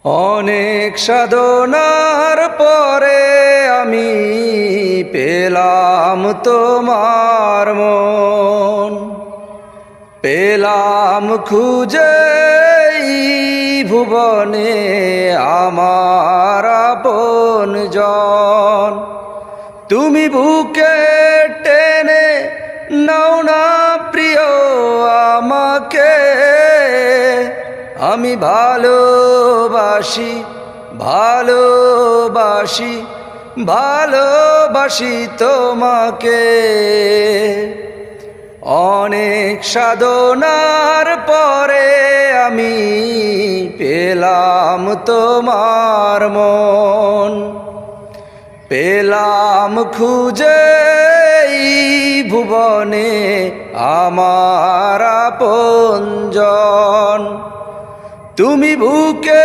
অনেক সাধনার পরে আমি পেলাম তোমার মন, পেলাম খুঁজে এই ভুবনে আমার আপনজন। তুমি বুকে টেনে নাও না প্রিয় আমাকে, আমি ভালোবাসি ভালোবাসি ভালোবাসি তোমাকে। অনেক সাধনার পরে আমি পেলাম তোমার মন, পেলাম খুঁজে এই ভুবনে আমার আপনজন। তুমি বুকে